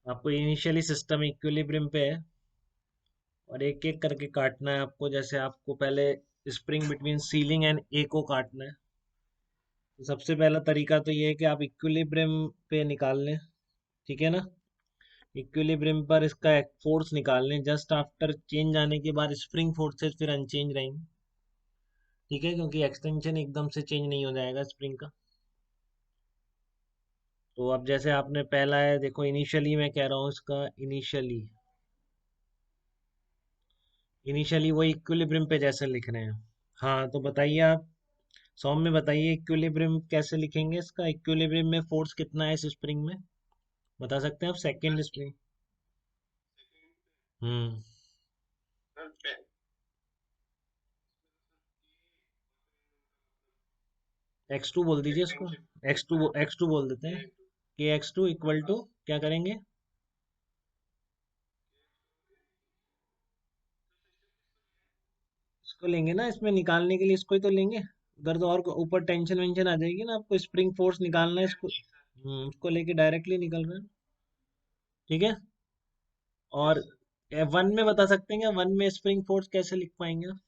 आपको initially system equilibrium पे है और एक एक करके काटना है आपको। जैसे आपको पहले स्प्रिंग बिटवीन सीलिंग एंड ए को काटना है। तो सबसे पहला तरीका तो ये है कि आप इक्विलिब्रियम पे निकाल लें, ठीक है ना। इक्विलिब्रियम पर इसका फोर्स निकाल लें, जस्ट आफ्टर चेंज आने के बाद स्प्रिंग फोर्सेस फिर अनचेंज रहेंगे, ठीक है, क्योंकि एक्सटेंशन एकदम से चेंज नहीं हो जाएगा स्प्रिंग का। तो अब जैसे आपने पहला है, देखो इनिशियली मैं कह रहा हूँ इसका इनिशियली, इनिशियली वो इक्विलिब्रियम पे जैसे लिख रहे हैं। हाँ तो बताइए आप, सौम्य बताइए इक्विलिब्रियम कैसे लिखेंगे इसका। इक्विलिब्रियम में फोर्स कितना है इस स्प्रिंग में, बता सकते हैं आप। Second spring. हम्म। x2 बोल दीजिए इसको। x2 बोल देते हैं। कि x2 इक्वल टू क्या करेंगे। इसको लेंगे ना, इसमें निकालने के लिए इसको ही तो लेंगे। उधर तो और ऊपर टेंशन वेंशन आ जाएगी ना, आपको स्प्रिंग फोर्स निकालना है इसको। उसको लेके डायरेक्टली निकल रहे हैं, ठीक है। और वन में बता सकते हैं क्या, वन में स्प्रिंग फोर्स कैसे लिख पाएंगे आप?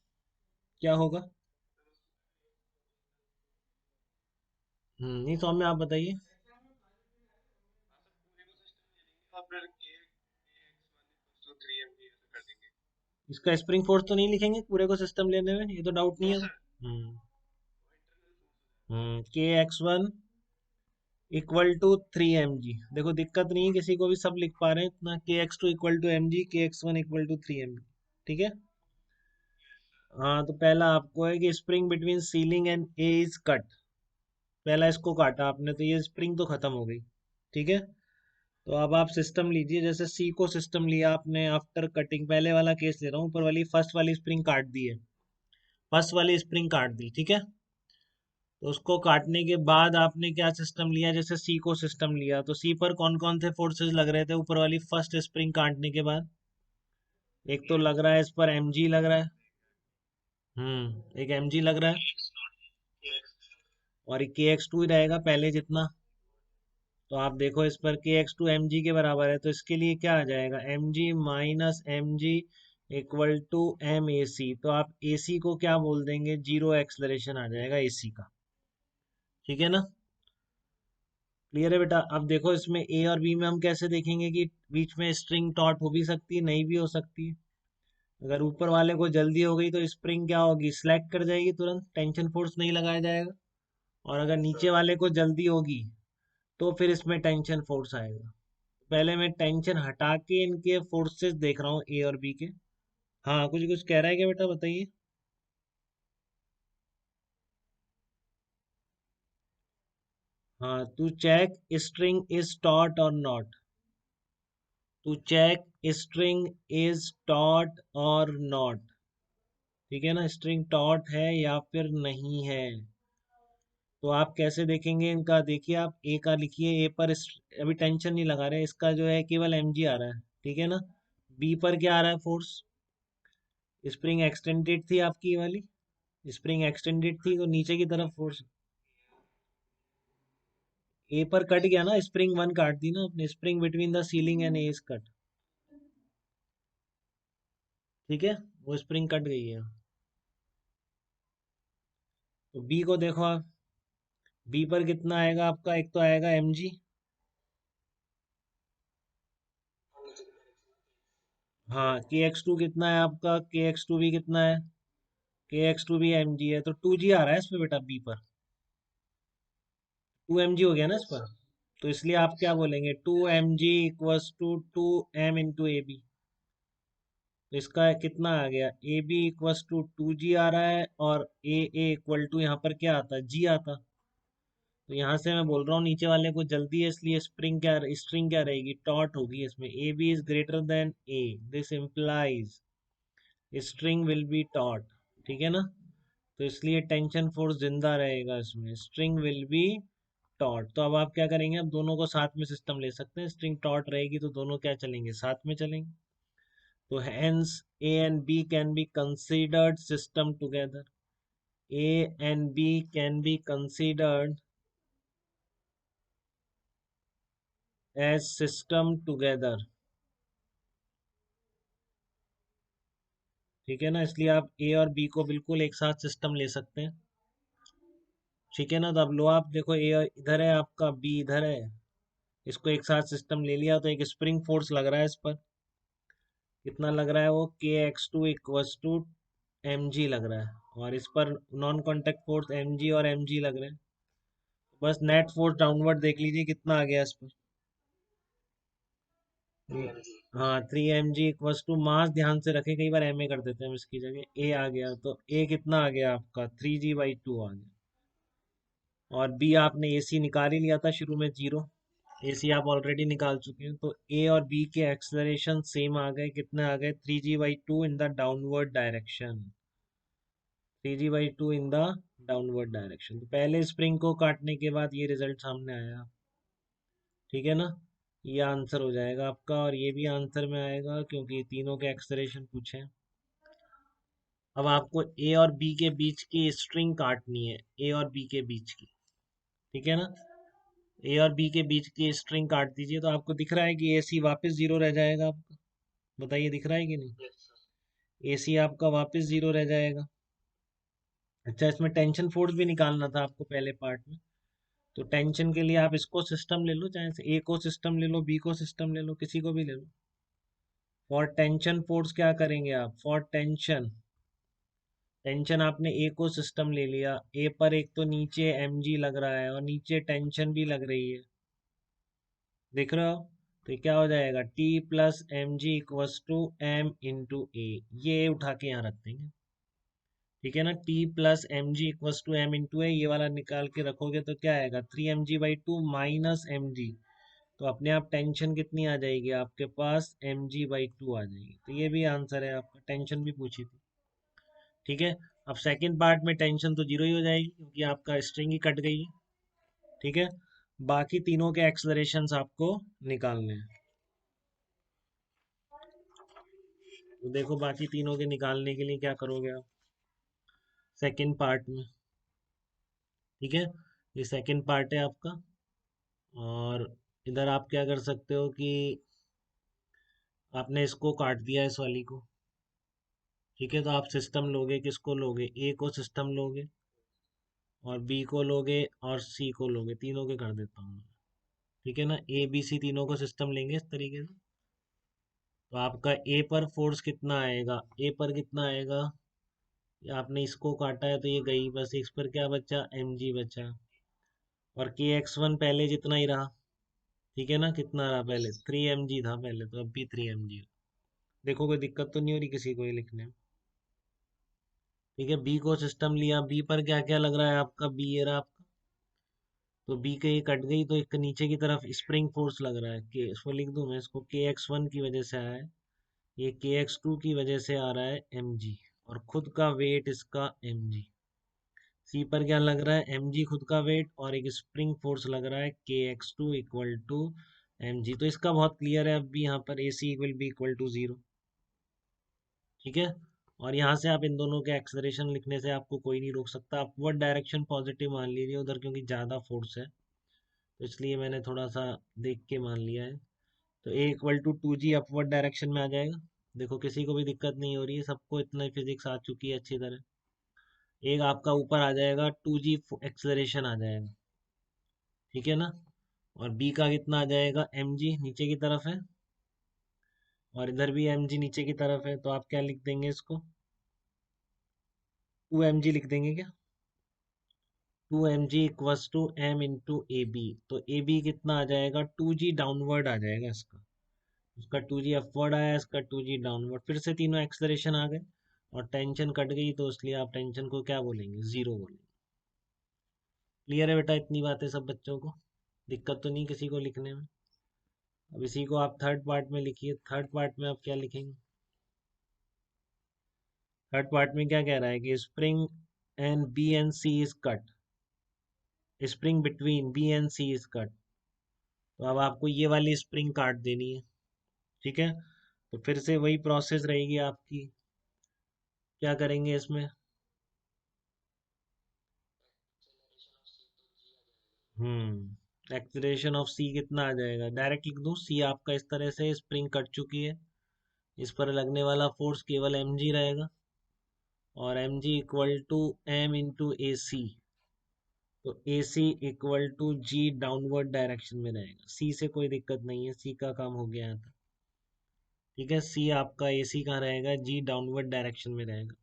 क्या होगा। नहीं सौम्य आप बताइए। इसका स्प्रिंग फोर्स तो नहीं लिखेंगे पूरे को सिस्टम लेने में, ये तो डाउट नहीं है। हम्म। के x1 इक्वल टू 3 mg। देखो दिक्कत नहीं है किसी को भी, सब लिख पा रहे हैं इतना। के x2 इक्वल टू mg, के x1 इक्वल टू 3 mg, ठीक है। हाँ तो पहला आपको है कि spring between ceiling and A is cut. पहला इसको काटा आपने तो ये स्प्रिंग तो खत्म हो गई, ठीक है। तो अब आप सिस्टम लीजिए, जैसे सी को सिस्टम लिया आपने आफ्टर कटिंग। पहले वाला केस ले रहा हूँ, ऊपर वाली फर्स्ट वाली स्प्रिंग काट दी है। फर्स्ट वाली स्प्रिंग काट दी, ठीक है। तो उसको काटने के बाद आपने क्या सिस्टम लिया, जैसे सी को सिस्टम लिया तो सी पर कौन कौन से फोर्सेस लग रहे थे ऊपर वाली फर्स्ट स्प्रिंग काटने के बाद। एक तो लग रहा है इस पर mg लग रहा है। एक mg लग रहा है। और के एक्स टू ही रहेगा पहले जितना। तो आप देखो इस पर के एक्स टू एम जी के बराबर है, तो इसके लिए क्या आ जाएगा, M G minus M G equal to M A C. तो आप ए सी को क्या बोल देंगे, जीरो एक्सलरेशन आ जाएगा ए सी का, ठीक है ना। क्लियर है बेटा। अब देखो इसमें ए और बी में हम कैसे देखेंगे कि बीच में स्ट्रिंग टॉट हो भी सकती है, नहीं भी हो सकती है। अगर ऊपर वाले को जल्दी हो गई तो स्प्रिंग क्या होगी, स्लैक कर जाएगी, तुरंत टेंशन फोर्स नहीं लगाया जाएगा। और अगर नीचे वाले को जल्दी होगी तो फिर इसमें टेंशन फोर्स आएगा। पहले मैं टेंशन हटा के इनके फोर्सेस देख रहा हूँ ए और बी के। हाँ कुछ कुछ कह रहा है क्या बेटा, बताइए। हाँ to check string is taut और not. To check string is taut और नॉट, ठीक है ना। स्ट्रिंग टॉट है या फिर नहीं है। तो आप कैसे देखेंगे इनका, देखिए आप ए का लिखिए। ए पर अभी टेंशन नहीं लगा रहे, इसका जो है केवल एम जी आ रहा है, ठीक है ना। बी पर क्या आ रहा है फोर्स, स्प्रिंग एक्सटेंडेड थी आपकी ये वाली, स्प्रिंग एक्सटेंडेड थी तो नीचे की तरफ फोर्स। ए पर कट गया ना, स्प्रिंग वन काट दी ना अपने, spring between the ceiling and A is cut, ठीक है। वो स्प्रिंग कट गई है। तो बी को देखो आप, बी पर कितना आएगा आपका, एक तो आएगा एम जी। हाँ के एक्स टू कितना है आपका, के एक्स टू भी कितना है, के एक्स टू भी एम जी है, तो टू जी आ रहा है इसमें बेटा बी पर। टू एम जी हो गया ना इस पर। तो इसलिए आप क्या बोलेंगे, two M G equals to two M into A B. तो इसका कितना आ गया, A B equals to two G आ रहा है, और ए इक्वल टू यहाँ पर क्या आता, जी आता। तो यहाँ से मैं बोल रहा हूँ नीचे वाले को जल्दी है, इसलिए स्ट्रिंग क्या रहेगी, टॉट होगी इसमें। A B is greater than A, this implies string will be taut, ठीक है ना। तो इसलिए टेंशन फोर्स जिंदा रहेगा इसमें, स्ट्रिंग विल बी टॉट। तो अब आप क्या करेंगे, अब दोनों को साथ में सिस्टम ले सकते हैं। स्ट्रिंग टॉट रहेगी तो दोनों क्या चलेंगे, साथ में चलेंगे। तो hence A and B can be considered system together. A and B can be considered as system together, ठीक है ना, इसलिए आप ए और बी को बिल्कुल एक साथ सिस्टम ले सकते हैं। ठीक है ना, तो अब लो आप देखो, ए इधर है आपका, बी इधर है, इसको एक साथ सिस्टम ले लिया तो एक स्प्रिंग फोर्स लग रहा है इस पर। कितना लग रहा है वो, के X two equals to M G लग रहा है, और इस पर non contact force M G और एम जी लग रहे हैं। बस नेट फोर्स डाउनवर्ड देख लीजिए कितना आ गया इस पर। हाँ 3 mg इक्वस टू मास, ध्यान से रखें, कई बार एम ए कर देते हैं हम इसकी जगह, ए आ गया, तो ए कितना आ गया आपका 3g/2 आ गया। और बी आपने ए सी निकाल ही लिया था शुरू में, जीरो, ए सी आप ऑलरेडी निकाल चुके हैं, तो ए और बी के एक्सलरेशन सेम आ गए, कितने आ गए 3g/2 in the downward direction, 3g/2 in the downward direction. तो पहले स्प्रिंग को काटने के बाद ये रिजल्ट सामने आया। ठीक है ना, ये आंसर हो जाएगा आपका, और ये भी आंसर में आएगा क्योंकि तीनों के एक्सलेरेशन पूछे हैं। अब आपको ए और बी के बीच की स्ट्रिंग काटनी है, ए और बी के बीच की। ठीक है ना, ए और बी के बीच की स्ट्रिंग काट दीजिए, तो आपको दिख रहा है कि ए सी वापस जीरो रह जाएगा आपका। बताइए दिख रहा है कि नहीं, ए सी आपका वापस जीरो रह जाएगा। अच्छा, इसमें टेंशन फोर्स भी निकालना था आपको पहले पार्ट में, तो टेंशन के लिए आप इसको सिस्टम ले लो, चाहे ए को सिस्टम ले लो, बी को सिस्टम ले लो, किसी को भी ले लो। फॉर टेंशन फोर्स क्या करेंगे आप, फॉर टेंशन, टेंशन आपने ए को सिस्टम ले लिया, ए पर एक तो नीचे एम जी लग रहा है और नीचे टेंशन भी लग रही है, देख रहे हो, तो ये क्या हो जाएगा, T plus M G equals to M into A, ये उठा के यहाँ रख देंगे। ठीक है ना, T plus M G equals to M into A, ये वाला निकाल के रखोगे तो क्या आएगा 3 mg/2 माइनस एम जी, तो अपने आप टेंशन कितनी आ जाएगी आपके पास, mg/2 आ जाएगी। तो ये भी आंसर है आपका, टेंशन भी पूछी थी। ठीक है, अब सेकंड पार्ट में टेंशन तो जीरो ही हो जाएगी क्योंकि आपका स्ट्रिंग ही कट गई है। ठीक है, बाकी तीनों के एक्सलरेशंस आपको निकालने हैं। तो देखो बाकी तीनों के निकालने के लिए क्या करोगे आप सेकंड पार्ट में। ठीक है, ये सेकंड पार्ट है आपका, और इधर आप क्या कर सकते हो कि आपने इसको काट दिया इस वाली को। ठीक है, तो आप सिस्टम लोगे, किसको लोगे, ए को सिस्टम लोगे, और बी को लोगे, और सी को लोगे, तीनों के कर देता हूँ मैं। ठीक है ना, ए बी सी तीनों को सिस्टम लेंगे इस तरीके से, तो आपका ए पर फोर्स कितना आएगा, ए पर कितना आएगा, ये आपने इसको काटा है तो ये गई, बस इस पर क्या बचा, एम जी बचा, और के एक्स वन पहले जितना ही रहा। ठीक है ना, कितना रहा पहले, 3 mg था पहले, तो अब भी 3 mg। देखो कोई दिक्कत तो नहीं हो रही किसी को ये लिखने में। ठीक है, बी को सिस्टम लिया, बी पर क्या क्या लग रहा है आपका, बी ये रहा आपका, तो बी के ये कट गई, तो एक नीचे की तरफ स्प्रिंग फोर्स लग रहा है, के इसको लिख दूं मैं, इसको के एक्स वन की वजह से आया है, ये के एक्स टू की वजह से आ रहा है एम जी, और खुद का वेट इसका एम जी। सी पर क्या लग रहा है, एम जी खुद का वेट, और एक स्प्रिंग फोर्स लग रहा है के X two equal to M G. तो इसका बहुत क्लियर है, अब भी यहाँ पर A C will be equal to zero. ठीक है, और यहाँ से आप इन दोनों के एक्सलरेशन लिखने से आपको कोई नहीं रोक सकता। अपवर्ड डायरेक्शन पॉजिटिव मान लीजिए उधर, क्योंकि ज़्यादा फोर्स है, तो इसलिए मैंने थोड़ा सा देख के मान लिया है। तो A equal to 2g upward direction में आ जाएगा। देखो किसी को भी दिक्कत नहीं हो रही है, सबको इतना फिजिक्स आ चुकी है अच्छी तरह। एक आपका ऊपर आ जाएगा 2g एक्सलरेशन आ जाएगा। ठीक है ना, और बी का कितना आ जाएगा, एम जी नीचे की तरफ है, और इधर भी एम जी नीचे की तरफ है, तो आप क्या लिख देंगे इसको, 2 mg लिख देंगे क्या, 2 mg equals to M into A B, तो ए बी कितना आ जाएगा, 2g डाउनवर्ड आ जाएगा इसका, उसका 2g अपवर्ड आया, इसका 2g डाउनवर्ड, फिर से तीनों एक्सलरेशन आ गए, और टेंशन कट गई, तो इसलिए आप टेंशन को क्या बोलेंगे, जीरो बोलेंगे। क्लियर है बेटा, इतनी बातें सब बच्चों को, दिक्कत तो नहीं किसी को लिखने में। अब इसी को आप थर्ड पार्ट में लिखिए, थर्ड पार्ट में आप क्या लिखेंगे, थर्ड पार्ट में क्या कह रहा है कि spring and B and C is cut, spring between B and C is cut, तो अब आपको ये वाली स्प्रिंग काट देनी है। ठीक है, तो फिर से वही प्रोसेस रहेगी आपकी, क्या करेंगे इसमें, हम्म एक्सीलरेशन ऑफ सी कितना आ जाएगा, डायरेक्ट लिख दूं, सी आपका इस तरह से स्प्रिंग कट चुकी है, इस पर लगने वाला फोर्स केवल mg रहेगा, और mg equal to m into A C. तो A C equal to G downward direction में रहेगा, सी से कोई दिक्कत नहीं है, सी का काम हो गया है था। ठीक है, सी आपका ए सी कहाँ रहेगा, जी डाउनवर्ड डायरेक्शन में रहेगा।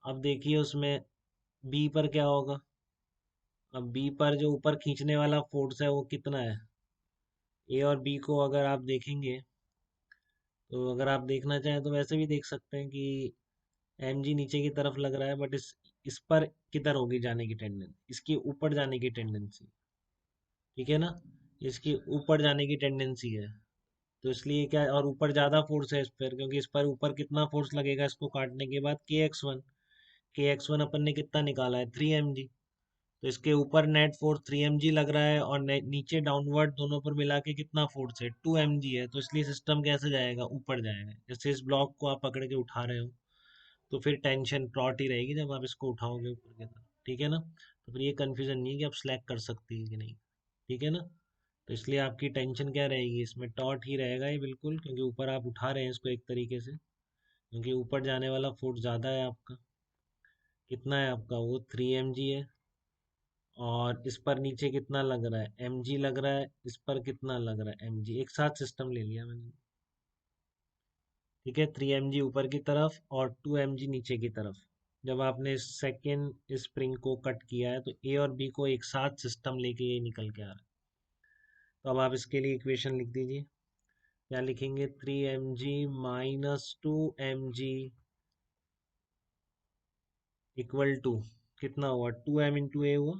अब देखिए उसमें बी पर क्या होगा। अब बी पर जो ऊपर खींचने वाला फोर्स है वो कितना है, ए और बी को अगर आप देखेंगे, तो अगर आप देखना चाहें तो वैसे भी देख सकते हैं कि एम जी नीचे की तरफ लग रहा है, बट इस पर किधर होगी जाने की टेंडेंसी, इसकी ऊपर जाने की टेंडेंसी। ठीक है ना, इसकी ऊपर जाने की टेंडेंसी है। तो इसलिए क्या, और ऊपर ज़्यादा फोर्स है इस पर, क्योंकि इस पर ऊपर कितना फोर्स लगेगा इसको काटने के बाद, के एक्स वन अपन ने कितना निकाला है, 3 mg। तो इसके ऊपर नेट फोर्स 3 mg लग रहा है, और नीचे डाउनवर्ड दोनों पर मिला के कितना फोर्स है, 2 mg है। तो इसलिए सिस्टम कैसे जाएगा, ऊपर जाएगा। जैसे इस ब्लॉक को आप पकड़ के उठा रहे हो, तो फिर टेंशन टॉट ही रहेगी जब आप इसको उठाओगे ऊपर की तरफ। ठीक है ना, तो फिर ये कन्फ्यूजन नहीं है कि आप स्लैक कर सकती है कि नहीं। ठीक है ना, तो इसलिए आपकी टेंशन क्या रहेगी, इसमें टॉट ही रहेगा ये बिल्कुल, क्योंकि ऊपर आप उठा रहे हैं इसको एक तरीके से, क्योंकि ऊपर जाने वाला फोर्स ज़्यादा है आपका। कितना है आपका, वो 3 mg है, और इस पर नीचे कितना लग रहा है, mg लग रहा है, इस पर कितना लग रहा है, mg। एक साथ सिस्टम ले लिया मैंने। ठीक है, 3 mg ऊपर की तरफ और 2 mg नीचे की तरफ। जब आपने सेकेंड स्प्रिंग को कट किया है, तो ए और बी को एक साथ सिस्टम लेके ये निकल के आ रहा है। तो अब आप इसके लिए इक्वेशन लिख दीजिए। क्या लिखेंगे, 3 mg minus 2 mg equal to कितना हुआ, 2m इंटू ए हुआ।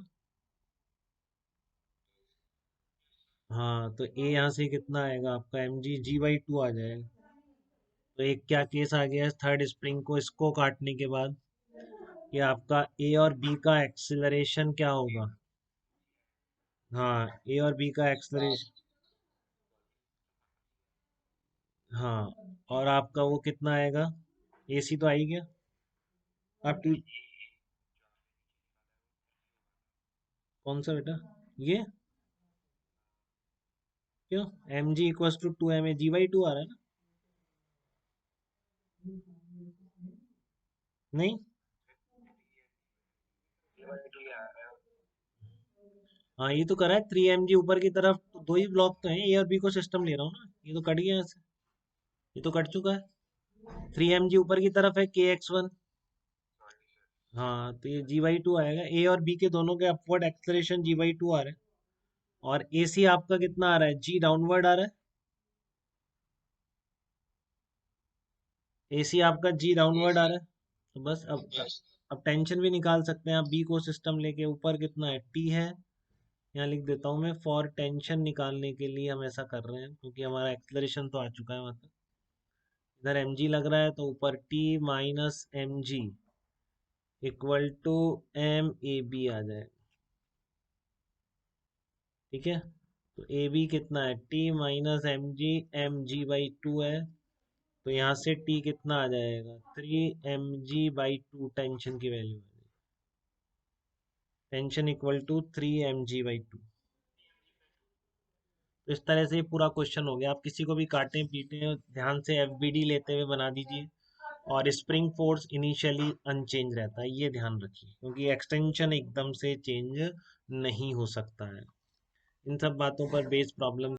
हाँ, तो ए यहाँ से कितना आएगा आपका, mg/2 आ जाएगा। तो एक क्या केस आ गया है थर्ड स्प्रिंग को इसको काटने के बाद, कि आपका ए और बी का एक्सिलरेशन क्या होगा। हाँ, ए और बी का एक्सिलरेशन। हाँ, और आपका वो कितना आएगा, ए सी तो आ ही गया। आप कौन सा बेटा, ये क्यों, M G equal to 2 m a g/2 आ रहा है ना। नहीं, हाँ ये तो करा है, 3 mg ऊपर की तरफ, तो दो ही ब्लॉक तो हैं, ए और बी को सिस्टम ले रहा हूँ ना, ये तो कट गया यहाँ से, ये तो कट चुका है। 3 mg ऊपर की तरफ है, के एक्स 1। हाँ, तो ये g/2 आएगा, ए और बी के दोनों के अपवर्ड एक्सलेशन g/2 आ रहा है, और ए सी आपका कितना आ रहा है, जी डाउनवर्ड आ रहा है, ए सी आपका जी डाउनवर्ड आ रहा है। तो बस अब टेंशन भी निकाल सकते हैं आप, बी को सिस्टम लेके, ऊपर कितना है, टी है। यहाँ लिख देता हूँ मैं, फॉर टेंशन निकालने के लिए हम ऐसा कर रहे हैं, क्योंकि हमारा एक्सलरेशन तो आ चुका है, मतलब इधर mg लग रहा है, तो ऊपर t minus mg equal to m/a/b आ जाए। ठीक है, तो ए बी कितना है, t माइनस mg है। तो यहाँ से t कितना आ जाएगा, 3 mg/2 टेंशन की value. Tension equal to 3 mg/2। तो इस तरह से ये पूरा क्वेश्चन हो गया। आप किसी को भी काटें पीटें, ध्यान से एफबीडी लेते हुए बना दीजिए। और स्प्रिंग फोर्स इनिशियली अनचेंज रहता है, ये ध्यान रखिए, क्योंकि एक्सटेंशन एकदम से चेंज नहीं हो सकता है। इन सब बातों पर बेस प्रॉब्लम